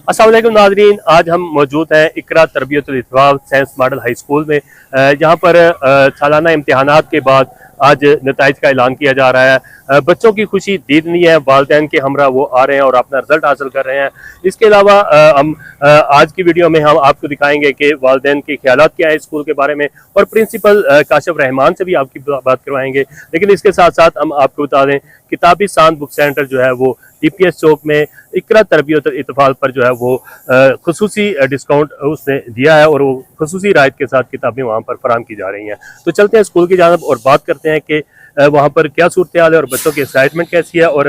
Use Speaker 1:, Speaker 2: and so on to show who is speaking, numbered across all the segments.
Speaker 1: अस्सलाम वालेकुम नाज़रीन, आज हम मौजूद हैं इकरा तरबियतुल इत्फाल साइंस मॉडल हाई स्कूल में, जहाँ पर सालाना इम्तिहानात के बाद आज नताइज का ऐलान किया जा रहा है। बच्चों की खुशी दीदनी है, वालिदैन के हमरा वो आ रहे हैं और अपना रिजल्ट हासिल कर रहे हैं। इसके अलावा हम आज की वीडियो में हम आपको दिखाएंगे कि वालिदैन के ख्यालात क्या है स्कूल के बारे में, और प्रिंसिपल काशिफ रहमान से भी आपकी बात करवाएंगे। लेकिन इसके साथ साथ हम आपको बता दें, किताबी सांत बुक सेंटर जो है वो DPS चौक में इकरा तरबियतुल इत्फाल पर जो है वो खुसूसी डिस्काउंट उसने दिया है, और वो खुसूसी रायत के साथ किताबें वहाँ पर फराहम की जा रही हैं। तो चलते हैं स्कूल की जानब और बात करते हैं कि वहाँ पर क्या सूरत हाल है और बच्चों की एक्साइटमेंट कैसी है, और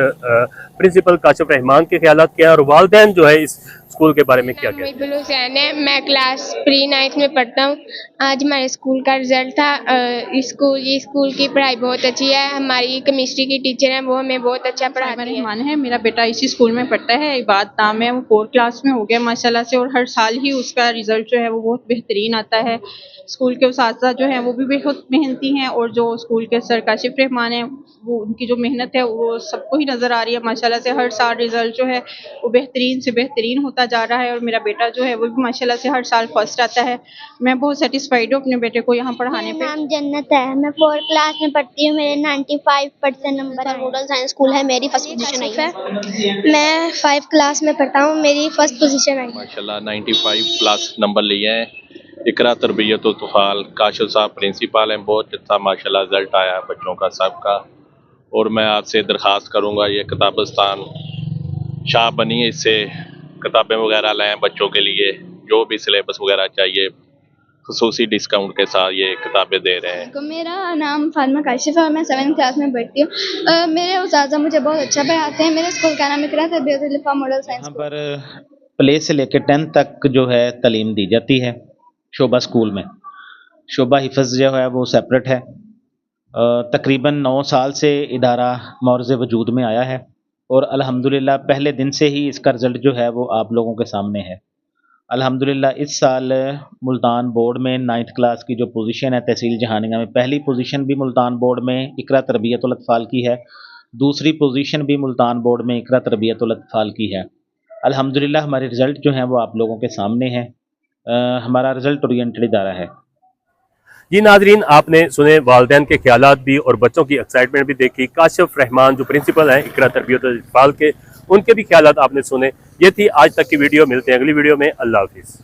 Speaker 1: प्रिंसिपल काशिफ रहमान के ख्यालात क्या है, और वालिदैन जो है इस स्कूल के बारे में क्या कहते हैं।
Speaker 2: मुहिबुल हुसैन है, मैं क्लास प्री-9 में पढ़ता हूँ। आज हमारे स्कूल का रिजल्ट था। ये स्कूल की पढ़ाई बहुत अच्छी है। हमारी केमिस्ट्री की टीचर है, वो हमें बहुत अच्छा पढ़ाती है।
Speaker 3: रहमान है, मेरा बेटा इसी स्कूल में पढ़ता है। इबाद नाम है, वो 4th क्लास में हो गया माशाल्लाह से, और हर साल ही उसका रिजल्ट जो है वो बहुत बेहतरीन आता है। स्कूल के उस्ताद जो हैं वो भी बहुत मेहनती हैं, और जो स्कूल के सर काशिफ रहमान हैं, वो उनकी जो मेहनत है वो सबको ही नज़र आ रही है माशाल्लाह से। हर साल रिजल्ट जो है वो बेहतरीन से बेहतरीन होता जा रहा है, और मेरा बेटा जो है वो भी माशाल्लाह से हर साल फर्स्ट आता है। मैं बहुत सेटिस्फाइड हूँ अपने बेटे को यहाँ पढ़ाने पे।
Speaker 4: मेरा नाम जन्नत है, मैं 4th क्लास में पढ़ती हूँ। मेरे 95% नंबर है।
Speaker 5: मॉडल साइंस स्कूल है, मेरी फर्स्ट पोजीशन आई है।
Speaker 4: मैं 5 क्लास में पढ़ता हूँ, मेरी फर्स्ट पोजीशन आई।
Speaker 6: माशाल्लाह 95 प्लस नंबर लिए हैं। इकरा तरबियतुल इत्फाल काशिफ साहब प्रिंसिपल हैं। बहुत अच्छा माशाल्लाह रिजल्ट आया है बच्चों का सबका, और मैं आपसे दरख्वास्त करूंगा ये किताबिस्तान शाह बनी है, इससे किताबें वगैरह लाएँ बच्चों के लिए, जो भी सिलेबस वगैरह चाहिए खसूसी डिस्काउंट के साथ ये किताबें दे रहे हैं।
Speaker 4: मेरा नाम फातिमा काशिफ है और मैं 7th क्लास में पढ़ती हूँ। मेरे उस्ताद मुझे बहुत अच्छा पढ़ाते हैं। मेरे स्कूल का नाम इकरा तरबियतुल इत्फाल मॉडल साइंस।
Speaker 7: यहाँ पर प्ले से लेकर 10th तक जो है तालीम दी जाती है शोभा स्कूल में। शोभा हिफ्ज़ जो है वो सेपरेट है। तकरीबन 9 साल से इदारा मौरज़ वजूद में आया है, और अल्हम्दुलिल्लाह पहले दिन से ही इसका रिज़ल्ट जो है वो आप लोगों के सामने है। अल्हम्दुलिल्लाह इस साल मुल्तान बोर्ड में 9th क्लास की जो पोजीशन है तहसील जहानिया में, पहली पोजीशन भी मुल्तान बोर्ड में इकरा तरबियतुल इत्फाल की है, दूसरी पोजीशन भी मुल्तान बोर्ड में इकरा तरबियतुल इत्फाल की है। अल्हम्दुलिल्लाह हमारे रिज़ल्ट जो हैं वो आप लोगों के सामने हैं। हमारा रिज़ल्ट ओरिएंटेड इदारा है।
Speaker 1: जी नाजरीन, आपने सुने वालिदैन के ख्यालात भी और बच्चों की एक्साइटमेंट भी देखी। काशिफ रहमान जो प्रिंसिपल हैं इकरा तरबियतुल इत्फाल के, उनके भी ख्यालात आपने सुने। ये थी आज तक की वीडियो। मिलते हैं अगली वीडियो में। अल्लाह हाफिज़।